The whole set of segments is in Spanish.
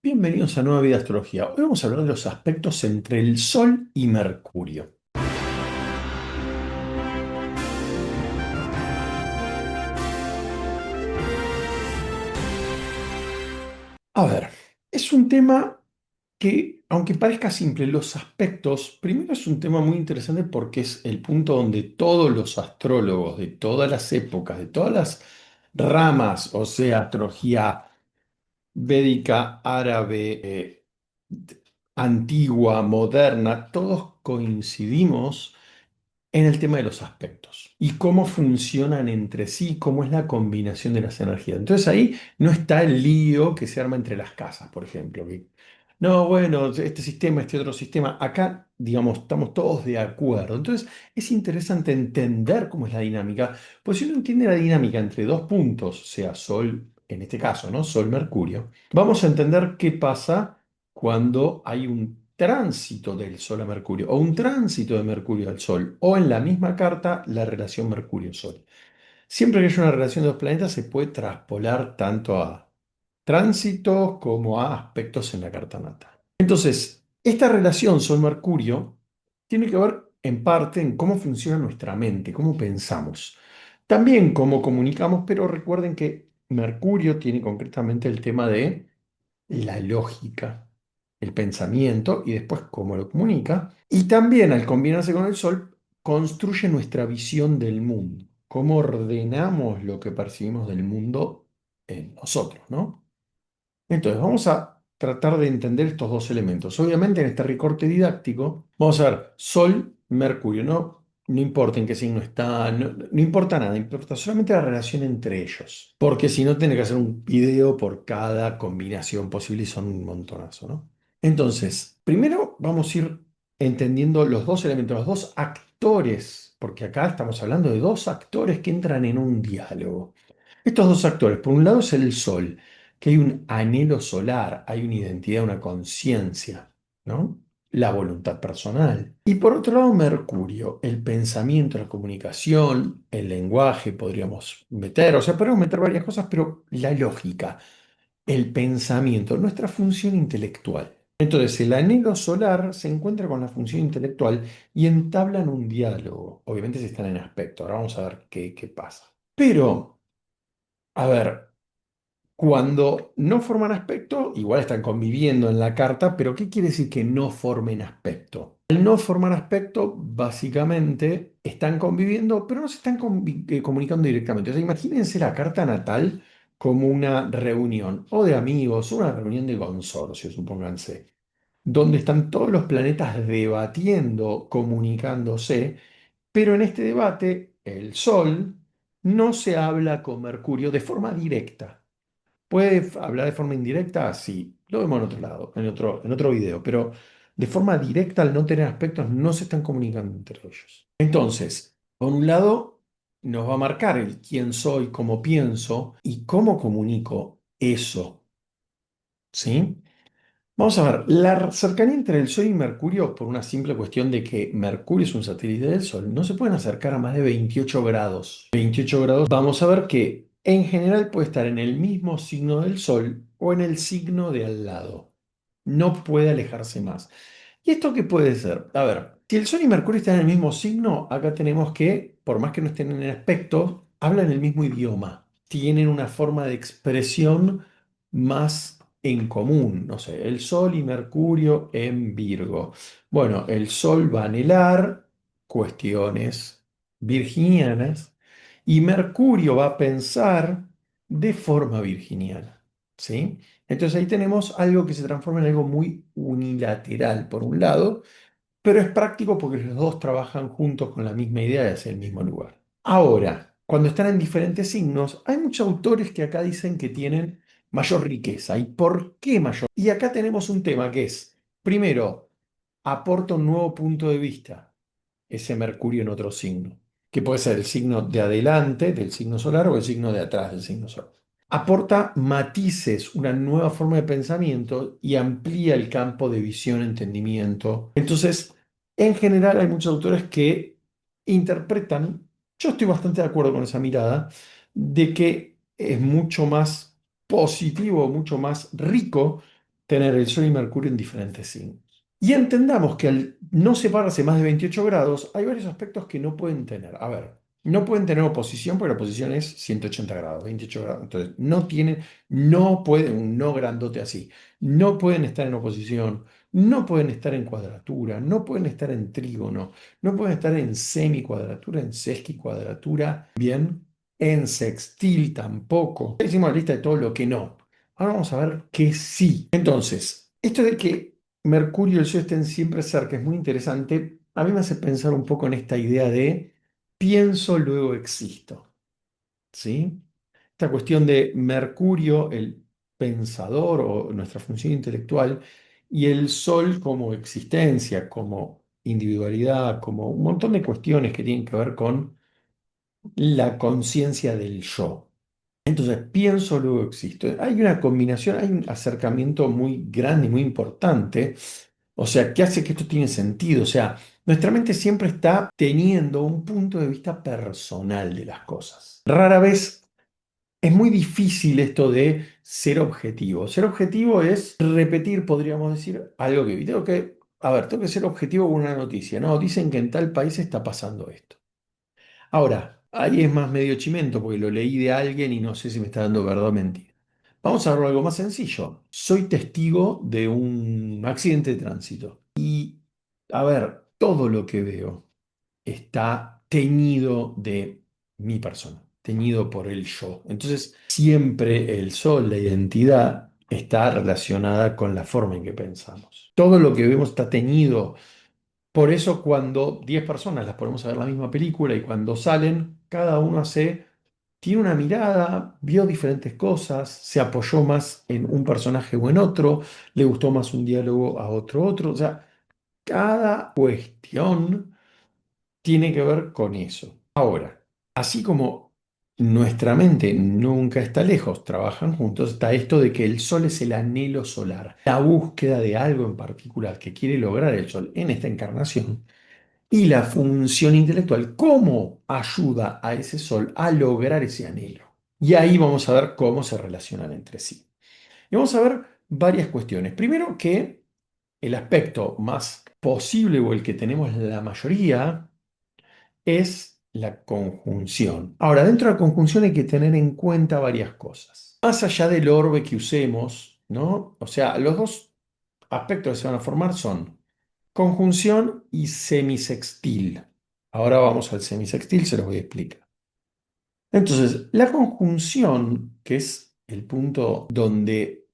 Bienvenidos a Nueva Vida Astrología. Hoy vamos a hablar de los aspectos entre el Sol y Mercurio. A ver, es un tema que, aunque parezca simple, los aspectos, primero es un tema muy interesante porque es el punto donde todos los astrólogos de todas las épocas, de todas las ramas, o sea, astrología védica, árabe, antigua, moderna, todos coincidimos en el tema de los aspectos y cómo funcionan entre sí, cómo es la combinación de las energías. Entonces ahí no está el lío que se arma entre las casas, por ejemplo. No, bueno, este sistema, este otro sistema. Acá, digamos, estamos todos de acuerdo. Entonces es interesante entender cómo es la dinámica, pues si uno entiende la dinámica entre dos puntos, sea Sol, en este caso, ¿no? Sol-Mercurio, vamos a entender qué pasa cuando hay un tránsito del Sol a Mercurio o un tránsito de Mercurio al Sol o en la misma carta la relación Mercurio-Sol. Siempre que haya una relación de dos planetas se puede traspolar tanto a tránsitos como a aspectos en la carta natal. Entonces, esta relación Sol-Mercurio tiene que ver en parte en cómo funciona nuestra mente, cómo pensamos. También cómo comunicamos, pero recuerden que Mercurio tiene concretamente el tema de la lógica, el pensamiento y después cómo lo comunica. Y también al combinarse con el Sol, construye nuestra visión del mundo, cómo ordenamos lo que percibimos del mundo en nosotros, ¿no? Entonces, vamos a tratar de entender estos dos elementos. Obviamente, en este recorte didáctico, vamos a ver Sol, Mercurio, ¿no? No importa en qué signo está, no importa nada, importa solamente la relación entre ellos. Porque si no, tiene que hacer un video por cada combinación posible y son un montonazo, ¿no? Entonces, primero vamos a ir entendiendo los dos elementos, los dos actores, porque acá estamos hablando de dos actores que entran en un diálogo. Estos dos actores, por un lado es el Sol, que hay un anhelo solar, hay una identidad, una conciencia, ¿no? La voluntad personal. Y por otro lado, Mercurio, el pensamiento, la comunicación, el lenguaje, podríamos meter, o sea, podríamos meter varias cosas, pero la lógica, el pensamiento, nuestra función intelectual. Entonces, el anhelo solar se encuentra con la función intelectual y entablan un diálogo. Obviamente, si están en aspecto. Ahora vamos a ver qué pasa. Pero, a ver, cuando no forman aspecto, igual están conviviendo en la carta, pero ¿qué quiere decir que no formen aspecto? Al no formar aspecto, básicamente están conviviendo, pero no se están comunicando directamente. O sea, imagínense la carta natal como una reunión, o de amigos, o una reunión de consorcio, supónganse, donde están todos los planetas debatiendo, comunicándose, pero en este debate, el Sol no se habla con Mercurio de forma directa. ¿Puede hablar de forma indirecta? Sí, lo vemos en otro lado, en otro video, pero de forma directa, al no tener aspectos, no se están comunicando entre ellos. Entonces, por un lado, nos va a marcar el quién soy, cómo pienso y cómo comunico eso, ¿sí? Vamos a ver, la cercanía entre el Sol y Mercurio, por una simple cuestión de que Mercurio es un satélite del Sol, no se pueden acercar a más de 28 grados. 28 grados, vamos a ver que en general puede estar en el mismo signo del Sol o en el signo de al lado. No puede alejarse más. ¿Y esto qué puede ser? A ver, si el Sol y Mercurio están en el mismo signo, acá tenemos que, por más que no estén en el aspecto, hablan el mismo idioma. Tienen una forma de expresión más en común. No sé, el Sol y Mercurio en Virgo. Bueno, el Sol va a anhelar cuestiones virginianas y Mercurio va a pensar de forma virginiana. ¿Sí? Entonces ahí tenemos algo que se transforma en algo muy unilateral, por un lado, pero es práctico porque los dos trabajan juntos con la misma idea y hacia el mismo lugar. Ahora, cuando están en diferentes signos, hay muchos autores que acá dicen que tienen mayor riqueza. ¿Y por qué mayor? Y acá tenemos un tema que es, primero, aporta un nuevo punto de vista, ese Mercurio en otro signo, que puede ser el signo de adelante del signo solar o el signo de atrás del signo solar. Aporta matices, una nueva forma de pensamiento y amplía el campo de visión, entendimiento. Entonces, en general hay muchos autores que interpretan, yo estoy bastante de acuerdo con esa mirada, de que es mucho más positivo, mucho más rico tener el Sol y Mercurio en diferentes signos. Y entendamos que al no separarse más de 28 grados, hay varios aspectos que no pueden tener. A ver, no pueden tener oposición porque la oposición es 180 grados, 28 grados. Entonces, no tienen, no pueden, un no grandote así, no pueden estar en oposición, no pueden estar en cuadratura, no pueden estar en trígono, no pueden estar en semicuadratura, en sesquicuadratura, bien, en sextil tampoco. Ya hicimos la lista de todo lo que no. Ahora vamos a ver que sí. Entonces, esto de que Mercurio y el Sol estén siempre cerca es muy interesante. A mí me hace pensar un poco en esta idea de pienso, luego existo. ¿Sí? Esta cuestión de Mercurio, el pensador o nuestra función intelectual, y el Sol como existencia, como individualidad, como un montón de cuestiones que tienen que ver con la conciencia del yo. Entonces, pienso, luego existo. Hay una combinación, hay un acercamiento muy grande y muy importante, o sea, que hace que esto tiene sentido. O sea, nuestra mente siempre está teniendo un punto de vista personal de las cosas. Rara vez es muy difícil esto de ser objetivo. Ser objetivo es repetir, podríamos decir, algo que vi. A ver, tengo que ser objetivo con una noticia. No, dicen que en tal país está pasando esto. Ahora, ahí es más medio chimento porque lo leí de alguien y no sé si me está dando verdad o mentira. Vamos a verlo algo más sencillo. Soy testigo de un accidente de tránsito. A ver, todo lo que veo está teñido de mi persona, teñido por el yo. Entonces, siempre el sol, la identidad, está relacionada con la forma en que pensamos. Todo lo que vemos está teñido. Por eso cuando 10 personas las ponemos a ver la misma película y cuando salen, cada uno tiene una mirada, vio diferentes cosas, se apoyó más en un personaje o en otro, le gustó más un diálogo a otro. O sea, cada cuestión tiene que ver con eso. Ahora, así como nuestra mente nunca está lejos, trabajan juntos, está esto de que el sol es el anhelo solar, la búsqueda de algo en particular que quiere lograr el sol en esta encarnación y la función intelectual, cómo ayuda a ese sol a lograr ese anhelo. Y ahí vamos a ver cómo se relacionan entre sí. Y vamos a ver varias cuestiones. Primero que el aspecto más posible o el que tenemos la mayoría es la conjunción. Ahora, dentro de la conjunción hay que tener en cuenta varias cosas. Más allá del orbe que usemos, ¿no? O sea, los dos aspectos que se van a formar son conjunción y semisextil. Ahora vamos al semisextil, se los voy a explicar. Entonces, la conjunción, que es el punto donde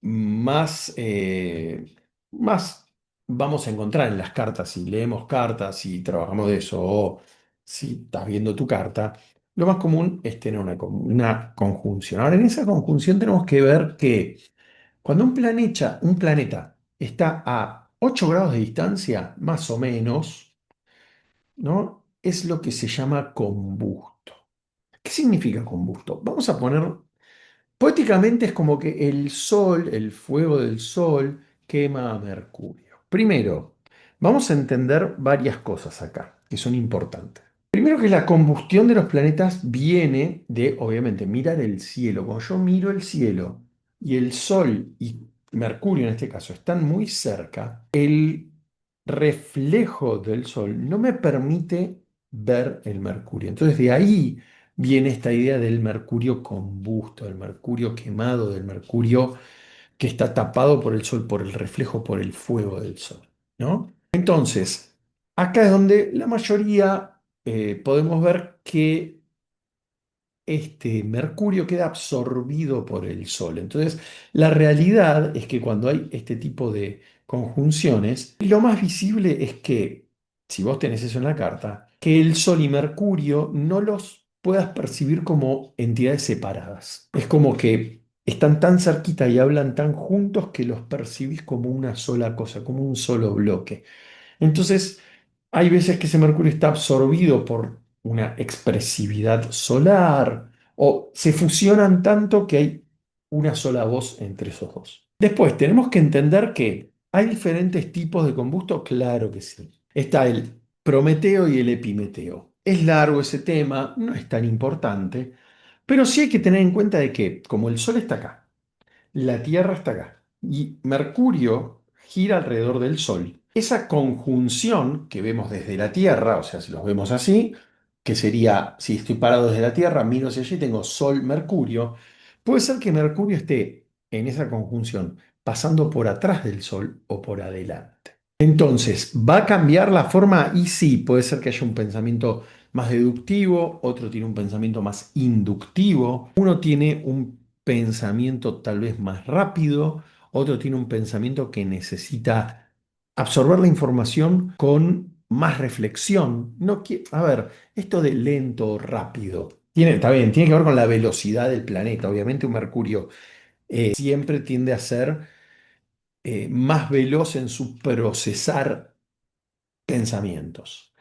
más vamos a encontrar en las cartas, si leemos cartas, si trabajamos de eso, o si estás viendo tu carta, lo más común es tener una conjunción. Ahora, en esa conjunción tenemos que ver que cuando un planeta está a 8 grados de distancia, más o menos, ¿no? Es lo que se llama combusto. ¿Qué significa combusto? Vamos a poner poéticamente es como que el sol, el fuego del sol, quema a Mercurio. Primero, vamos a entender varias cosas acá que son importantes. Primero que la combustión de los planetas viene de, obviamente, mirar el cielo. Cuando yo miro el cielo y el sol y Mercurio en este caso están muy cerca, el reflejo del sol no me permite ver el Mercurio. Entonces de ahí viene esta idea del mercurio combusto, del mercurio quemado, del mercurio que está tapado por el sol, por el reflejo, por el fuego del sol, ¿no? Entonces, acá es donde la mayoría podemos ver que este mercurio queda absorbido por el sol. Entonces, la realidad es que cuando hay este tipo de conjunciones, lo más visible es que, si vos tenés eso en la carta, que el sol y mercurio no los puedas percibir como entidades separadas. Es como que están tan cerquita y hablan tan juntos que los percibís como una sola cosa, como un solo bloque. Entonces, hay veces que ese mercurio está absorbido por una expresividad solar o se fusionan tanto que hay una sola voz entre esos dos. Después, tenemos que entender que hay diferentes tipos de combusto, claro que sí. Está el prometeo y el epimeteo. Es largo ese tema, no es tan importante, pero sí hay que tener en cuenta de que como el Sol está acá, la Tierra está acá y Mercurio gira alrededor del Sol. Esa conjunción que vemos desde la Tierra, o sea, si los vemos así, que sería, si estoy parado desde la Tierra, miro hacia allí, tengo Sol-Mercurio, puede ser que Mercurio esté en esa conjunción pasando por atrás del Sol o por adelante. Entonces, ¿va a cambiar la forma? Y sí, puede ser que haya un pensamiento más deductivo, otro tiene un pensamiento más inductivo, uno tiene un pensamiento tal vez más rápido, otro tiene un pensamiento que necesita absorber la información con más reflexión. No, a ver, esto de lento o rápido, está bien, tiene que ver con la velocidad del planeta. Obviamente un Mercurio siempre tiende a ser más veloz en su procesar pensamientos.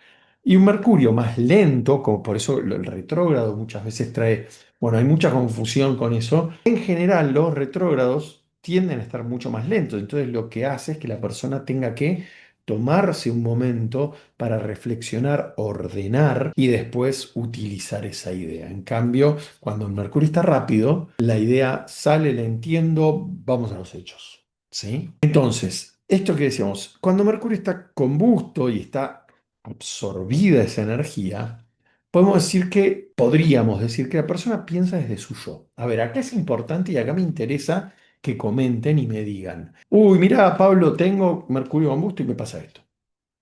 Y un Mercurio más lento, como por eso el retrógrado muchas veces trae, bueno, hay mucha confusión con eso. En general, los retrógrados tienden a estar mucho más lentos. Entonces, lo que hace es que la persona tenga que tomarse un momento para reflexionar, ordenar y después utilizar esa idea. En cambio, cuando el Mercurio está rápido, la idea sale, la entiendo, vamos a los hechos. ¿Sí? Entonces, esto que decíamos, cuando Mercurio está combusto y está absorbida esa energía, podríamos decir que la persona piensa desde su yo. A ver, acá es importante y acá me interesa que comenten y me digan, uy, mira, Pablo, tengo Mercurio combusto y me pasa esto.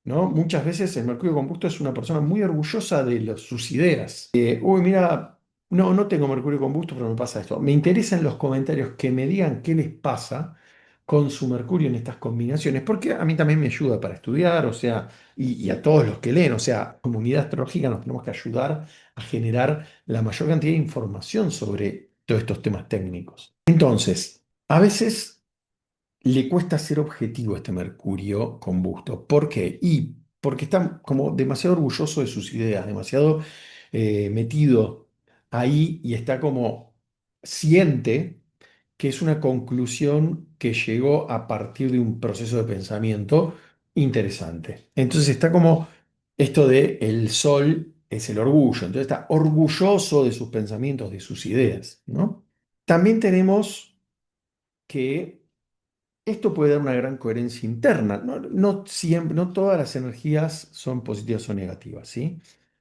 ¿No? Muchas veces el Mercurio compuesto es una persona muy orgullosa de sus ideas. Uy, mira, no tengo Mercurio compuesto, pero me pasa esto. Me interesa en los comentarios que me digan qué les pasa con su Mercurio en estas combinaciones, porque a mí también me ayuda para estudiar, o sea, y a todos los que leen, o sea, comunidad astrológica nos tenemos que ayudar a generar la mayor cantidad de información sobre todos estos temas técnicos. Entonces, a veces le cuesta ser objetivo a este Mercurio combusto. ¿Por qué? Y porque está como demasiado orgulloso de sus ideas, demasiado metido ahí y está como siente que es una conclusión que llegó a partir de un proceso de pensamiento interesante. Entonces está como esto de el sol es el orgullo, entonces está orgulloso de sus pensamientos, de sus ideas, ¿no? También tenemos que esto puede dar una gran coherencia interna. No siempre, no todas las energías son positivas o negativas, ¿sí?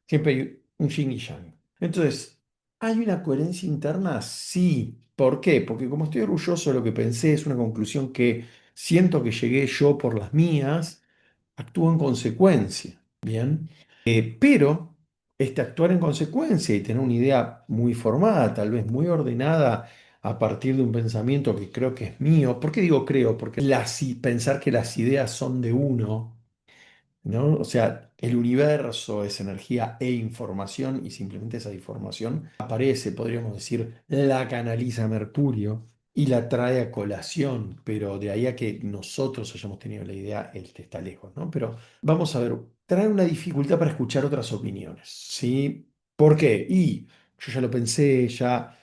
Siempre hay un yin y yang. Entonces, ¿hay una coherencia interna? Sí. ¿Por qué? Porque como estoy orgulloso de lo que pensé, es una conclusión que siento que llegué yo por las mías, actúo en consecuencia. Bien. Pero actuar en consecuencia y tener una idea muy formada, tal vez muy ordenada, a partir de un pensamiento que creo que es mío. ¿Por qué digo creo? Porque pensar que las ideas son de uno, ¿no? O sea, el universo es energía e información y simplemente esa información aparece, podríamos decir, la canaliza Mercurio y la trae a colación, pero de ahí a que nosotros hayamos tenido la idea, él está lejos, ¿no? Pero vamos a ver, trae una dificultad para escuchar otras opiniones, ¿sí? ¿Por qué? Y yo ya lo pensé, ya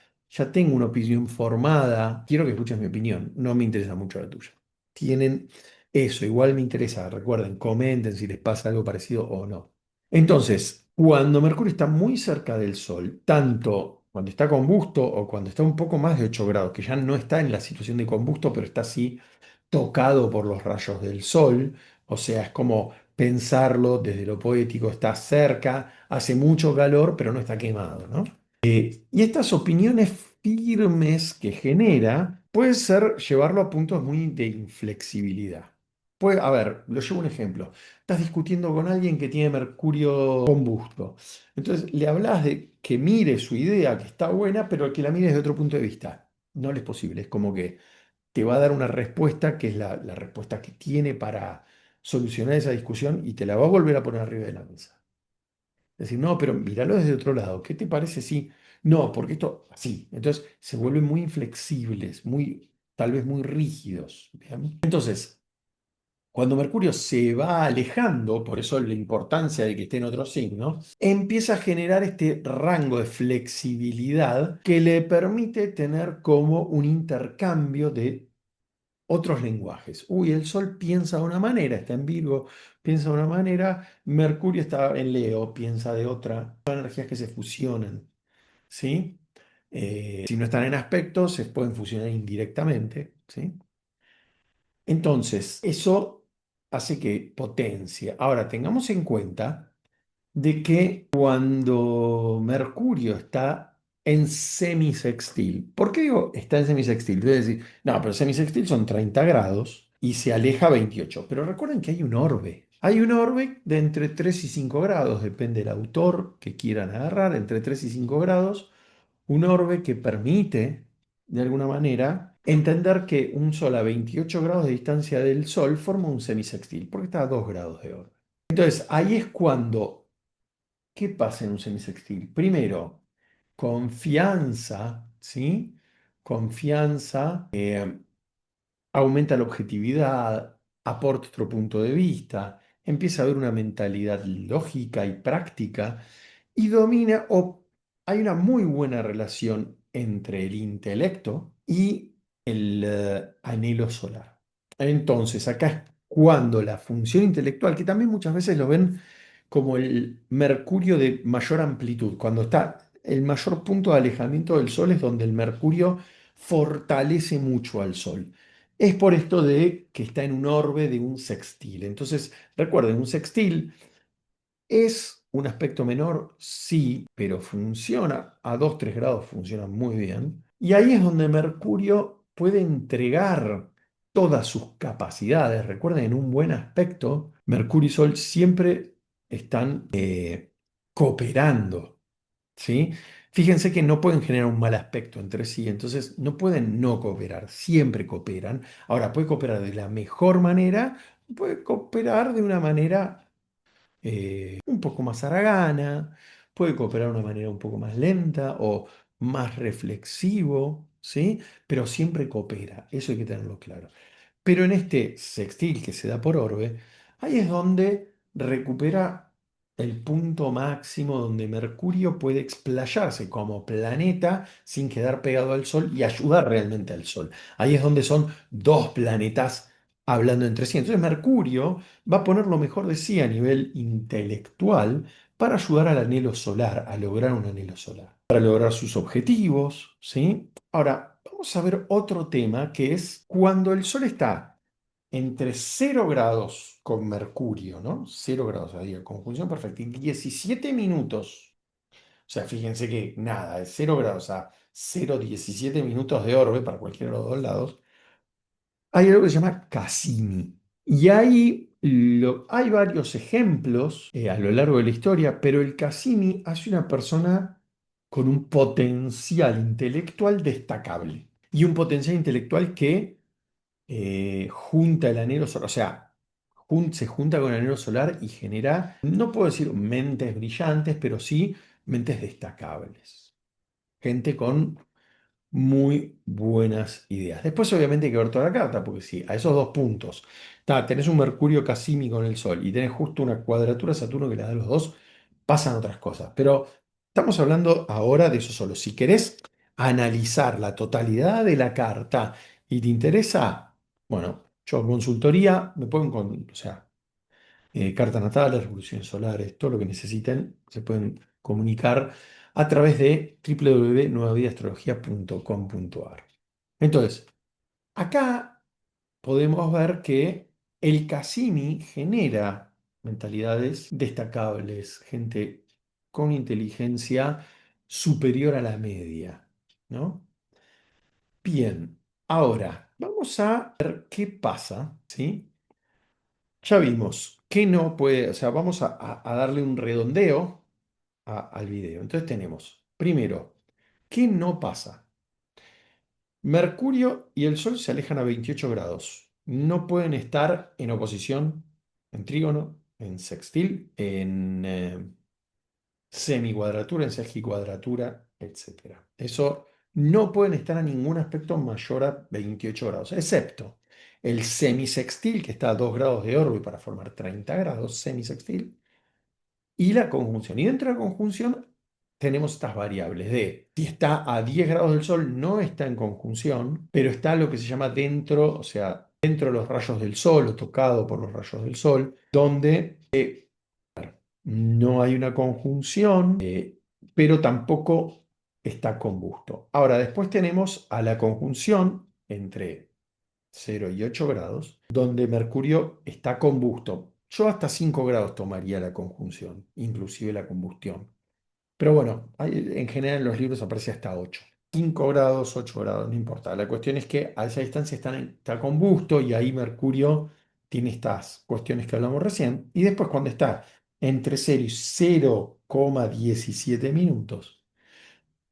tengo una opinión formada, quiero que escuches mi opinión, no me interesa mucho la tuya. Tienen eso, igual me interesa. Recuerden, comenten si les pasa algo parecido o no. Entonces, cuando Mercurio está muy cerca del Sol, tanto cuando está combusto o cuando está un poco más de 8 grados, que ya no está en la situación de combusto, pero está así tocado por los rayos del Sol, o sea, es como pensarlo desde lo poético, está cerca, hace mucho calor, pero no está quemado, ¿no? Y estas opiniones firmes que genera, puede ser llevarlo a puntos muy de inflexibilidad. A ver, lo llevo un ejemplo. Estás discutiendo con alguien que tiene Mercurio combusto. Entonces le hablas de que mire su idea, que está buena, pero que la mire desde otro punto de vista. No le es posible. Es como que te va a dar una respuesta que es la respuesta que tiene para solucionar esa discusión y te la va a volver a poner arriba de la mesa. Decir, no, pero míralo desde otro lado. ¿Qué te parece si? No, porque esto así. Entonces se vuelven muy inflexibles, tal vez muy rígidos. ¿Bien? Entonces, cuando Mercurio se va alejando, por eso la importancia de que esté en otro signo, empieza a generar este rango de flexibilidad que le permite tener como un intercambio de otros lenguajes. Uy, el Sol piensa de una manera, está en Virgo, piensa de una manera, Mercurio está en Leo, piensa de otra. Son energías que se fusionan, ¿sí? Si no están en aspectos, se pueden fusionar indirectamente, ¿sí? Entonces, eso hace que potencie. Ahora, tengamos en cuenta de que cuando Mercurio está en semisextil, ¿por qué digo está en semisextil? Voy a decir, no, pero semisextil son 30 grados y se aleja 28. Pero recuerden que hay un orbe. Hay un orbe de entre 3 y 5 grados, depende del autor que quieran agarrar, entre 3 y 5 grados, un orbe que permite, de alguna manera, entender que un Sol a 28 grados de distancia del Sol forma un semisextil, porque está a 2 grados de orbe. Entonces, ahí es cuando, ¿qué pasa en un semisextil? Primero, confianza, ¿sí? Confianza, aumenta la objetividad, aporta otro punto de vista, empieza a haber una mentalidad lógica y práctica y domina o hay una muy buena relación entre el intelecto y el anhelo solar. Entonces, acá es cuando la función intelectual, que también muchas veces lo ven como el mercurio de mayor amplitud, cuando está el mayor punto de alejamiento del Sol es donde el mercurio fortalece mucho al Sol. Es por esto de que está en un orbe de un sextil. Entonces, recuerden, un sextil es un aspecto menor, sí, pero funciona. A 2 3 grados funciona muy bien. Y ahí es donde Mercurio puede entregar todas sus capacidades. Recuerden, en un buen aspecto, Mercurio y Sol siempre están cooperando. ¿Sí? Fíjense que no pueden generar un mal aspecto entre sí, entonces no pueden no cooperar, siempre cooperan. Ahora, puede cooperar de la mejor manera, puede cooperar de una manera un poco más haragana, puede cooperar de una manera un poco más lenta o más reflexivo, ¿sí? Pero siempre coopera, eso hay que tenerlo claro. Pero en este sextil que se da por orbe, ahí es donde recupera el punto máximo donde Mercurio puede explayarse como planeta sin quedar pegado al Sol y ayudar realmente al Sol. Ahí es donde son dos planetas hablando entre sí. Entonces Mercurio va a poner lo mejor de sí a nivel intelectual para ayudar al anhelo solar, a lograr un anhelo solar, para lograr sus objetivos, ¿sí? Ahora, vamos a ver otro tema que es cuando el Sol está entre 0 grados con Mercurio, ¿no? 0 grados, ahí, conjunción perfecta, y 17 minutos. O sea, fíjense que nada, de 0 grados a 0,17 minutos de orbe para cualquiera de los dos lados, hay algo que se llama Cassini. Y ahí hay varios ejemplos a lo largo de la historia, pero el Cassini hace una persona con un potencial intelectual destacable. Y un potencial intelectual que junta el anhelo solar, o sea, se junta con el anhelo solar y genera, no puedo decir mentes brillantes, pero sí mentes destacables. Gente con muy buenas ideas. Después obviamente hay que ver toda la carta, porque si a esos dos puntos tenés un Mercurio Casimi con el Sol y tenés justo una cuadratura Saturno que le da a los dos, pasan otras cosas. Pero estamos hablando ahora de eso solo. Si querés analizar la totalidad de la carta y te interesa, bueno, yo consultoría, me pueden o sea, cartas natales, revoluciones solares, todo lo que necesiten, se pueden comunicar a través de www.nuevavidastrología.com.ar. Entonces, acá podemos ver que el Cassini genera mentalidades destacables, gente con inteligencia superior a la media, ¿no? Bien, ahora vamos a ver qué pasa, ¿sí? Ya vimos que no puede, o sea, vamos a darle un redondeo al video. Entonces tenemos, primero, ¿qué no pasa? Mercurio y el Sol se alejan a 28 grados. No pueden estar en oposición, en trígono, en sextil, en semicuadratura, en segicuadratura, etc. Eso no pueden estar a ningún aspecto mayor a 28 grados, excepto el semisextil, que está a 2 grados de órbita para formar 30 grados, semisextil, y la conjunción. Y dentro de la conjunción tenemos estas variables de si está a 10 grados del Sol, no está en conjunción, pero está lo que se llama dentro, o sea, dentro de los rayos del Sol o tocado por los rayos del Sol, donde no hay una conjunción, pero tampoco está combusto. Ahora, después tenemos a la conjunción entre 0 y 8 grados, donde Mercurio está combusto. Yo hasta 5 grados tomaría la conjunción, inclusive la combustión. Pero bueno, en general en los libros aparece hasta 8. 5 grados, 8 grados, no importa. La cuestión es que a esa distancia está combusto y ahí Mercurio tiene estas cuestiones que hablamos recién. Y después cuando está entre 0 y 0,17 minutos,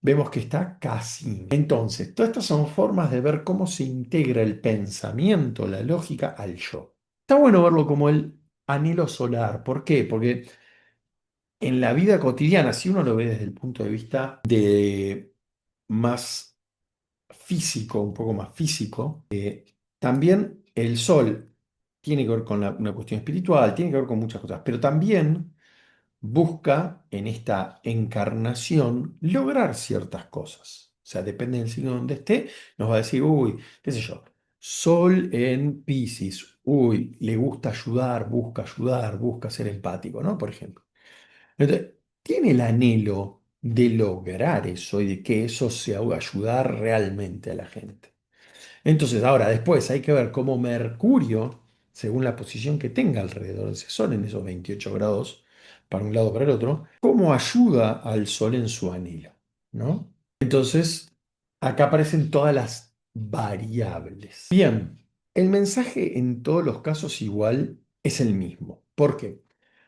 vemos que está casi. Entonces, todas estas son formas de ver cómo se integra el pensamiento, la lógica al yo. Está bueno verlo como el anhelo solar. ¿Por qué? Porque en la vida cotidiana, si uno lo ve desde el punto de vista de más físico, un poco más físico, también el sol tiene que ver con una cuestión espiritual, tiene que ver con muchas cosas, pero también busca en esta encarnación lograr ciertas cosas. O sea, depende del signo donde esté, nos va a decir, uy, qué sé yo, Sol en Piscis, uy, le gusta ayudar, busca ser empático, ¿no? Por ejemplo. Entonces, tiene el anhelo de lograr eso y de que eso sea ayudar realmente a la gente. Entonces, ahora, después hay que ver cómo Mercurio, según la posición que tenga alrededor de ese Sol, en esos 28 grados, para un lado o para el otro, cómo ayuda al Sol en su anhelo, ¿no? Entonces, acá aparecen todas las variables. Bien, el mensaje en todos los casos igual es el mismo. ¿Por qué?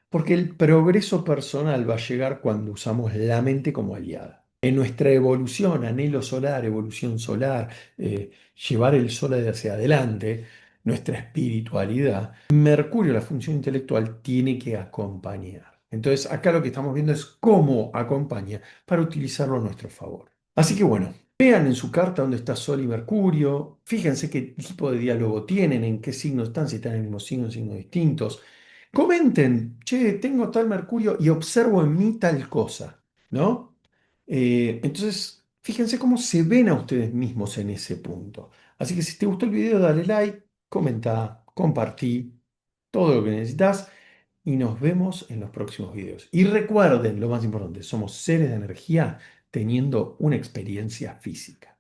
Porque el progreso personal va a llegar cuando usamos la mente como aliada. En nuestra evolución, anhelo solar, evolución solar, llevar el sol hacia adelante, nuestra espiritualidad, Mercurio, la función intelectual, tiene que acompañar. Entonces, acá lo que estamos viendo es cómo acompaña para utilizarlo a nuestro favor. Así que bueno, vean en su carta dónde está Sol y Mercurio, fíjense qué tipo de diálogo tienen, en qué signos están, si están en el mismo signo, en signos distintos. Comenten, che, tengo tal Mercurio y observo en mí tal cosa, ¿no? Entonces, fíjense cómo se ven a ustedes mismos en ese punto. Así que si te gustó el video, dale like, comenta, compartí, todo lo que necesitas y nos vemos en los próximos videos. Y recuerden, lo más importante, somos seres de energía teniendo una experiencia física.